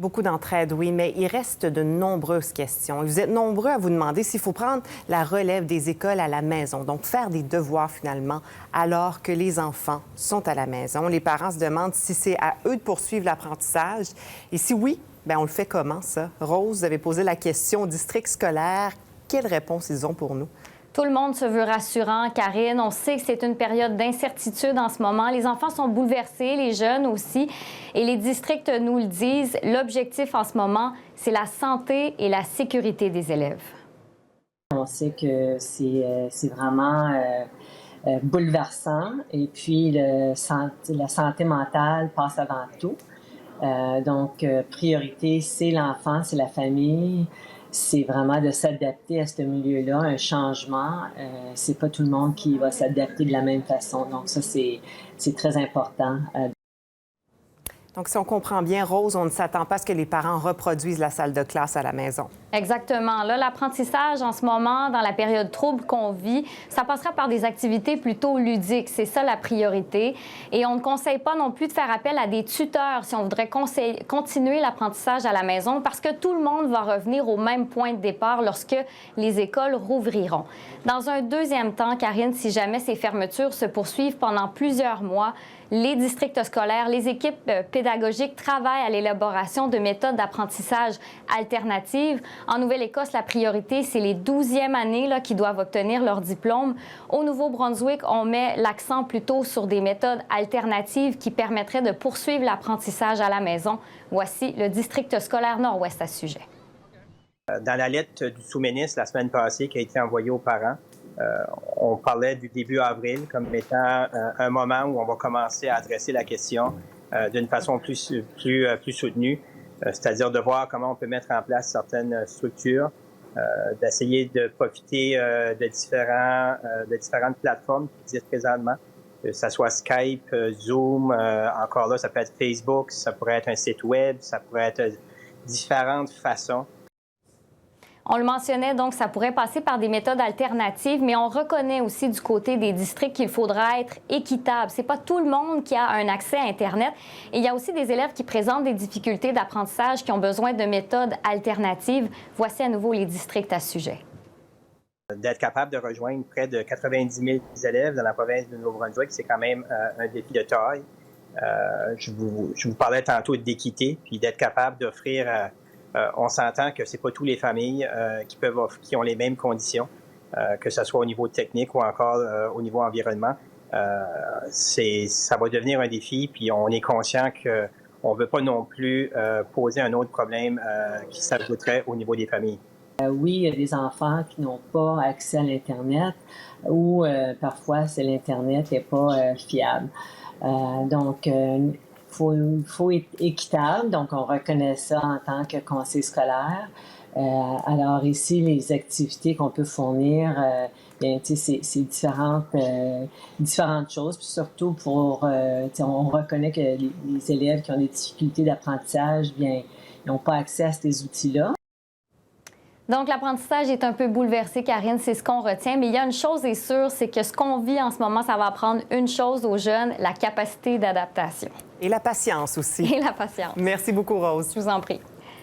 Beaucoup d'entraide, oui, mais il reste de nombreuses questions. Vous êtes nombreux à vous demander s'il faut prendre la relève des écoles à la maison, donc faire des devoirs finalement, alors que les enfants sont à la maison. Les parents se demandent si c'est à eux de poursuivre l'apprentissage. Et si oui, bien, on le fait comment, ça? Rose, vous avez posé la question au district scolaire. Quelle réponse ils ont pour nous? Tout le monde se veut rassurant, Karine. On sait que c'est une période d'incertitude en ce moment. Les enfants sont bouleversés, les jeunes aussi. Et les districts nous le disent, l'objectif en ce moment, c'est la santé et la sécurité des élèves. On sait que c'est vraiment bouleversant. Et puis, la santé mentale passe avant tout. Donc, priorité, c'est l'enfant, c'est la famille. C'est vraiment de s'adapter à ce milieu-là, un changement. C'est pas tout le monde qui va s'adapter de la même façon. Donc ça, c'est très important. Donc, si on comprend bien, Rose, on ne s'attend pas à ce que les parents reproduisent la salle de classe à la maison. Exactement. Là, l'apprentissage en ce moment, dans la période trouble qu'on vit, ça passera par des activités plutôt ludiques. C'est ça la priorité. Et on ne conseille pas non plus de faire appel à des tuteurs si on voudrait continuer l'apprentissage à la maison parce que tout le monde va revenir au même point de départ lorsque les écoles rouvriront. Dans un deuxième temps, Karine, si jamais ces fermetures se poursuivent pendant plusieurs mois, les districts scolaires, les équipes pédagogiques travaillent à l'élaboration de méthodes d'apprentissage alternatives. En Nouvelle-Écosse, la priorité, c'est les 12e années là, qui doivent obtenir leur diplôme. Au Nouveau-Brunswick, on met l'accent plutôt sur des méthodes alternatives qui permettraient de poursuivre l'apprentissage à la maison. Voici le district scolaire Nord-Ouest à ce sujet. Dans la lettre du sous-ministre la semaine passée qui a été envoyée aux parents, on parlait du début avril comme étant un moment où on va commencer à adresser la question d'une façon plus soutenue, c'est-à-dire de voir comment on peut mettre en place certaines structures, d'essayer de profiter de différentes plateformes qui existent présentement, que ce soit Skype, Zoom, encore là, ça peut être Facebook, ça pourrait être un site web, ça pourrait être différentes façons. On le mentionnait, donc ça pourrait passer par des méthodes alternatives, mais on reconnaît aussi du côté des districts qu'il faudra être équitable. C'est pas tout le monde qui a un accès à Internet. Et il y a aussi des élèves qui présentent des difficultés d'apprentissage qui ont besoin de méthodes alternatives. Voici à nouveau les districts à ce sujet. D'être capable de rejoindre près de 90 000 élèves dans la province du Nouveau-Brunswick, c'est quand même un défi de taille. Je vous parlais tantôt d'équité, puis d'être capable d'offrir... on s'entend que c'est pas toutes les familles qui ont les mêmes conditions, que ce soit au niveau technique ou encore au niveau environnement. Ça va devenir un défi, puis on est conscient qu'on ne veut pas non plus poser un autre problème qui s'ajouterait au niveau des familles. Oui, il y a des enfants qui n'ont pas accès à l'Internet ou parfois l'Internet n'est pas fiable. Donc, il faut être équitable, donc on reconnaît ça en tant que conseil scolaire. Alors ici, les activités qu'on peut fournir, c'est différentes choses, puis surtout pour, on reconnaît que les élèves qui ont des difficultés d'apprentissage, bien, ils n'ont pas accès à ces outils-là. Donc, l'apprentissage est un peu bouleversé, Karine, c'est ce qu'on retient. Mais il y a une chose est sûre, c'est que ce qu'on vit en ce moment, ça va apprendre une chose aux jeunes, la capacité d'adaptation. Et la patience aussi. Et la patience. Merci beaucoup, Rose. Je vous en prie.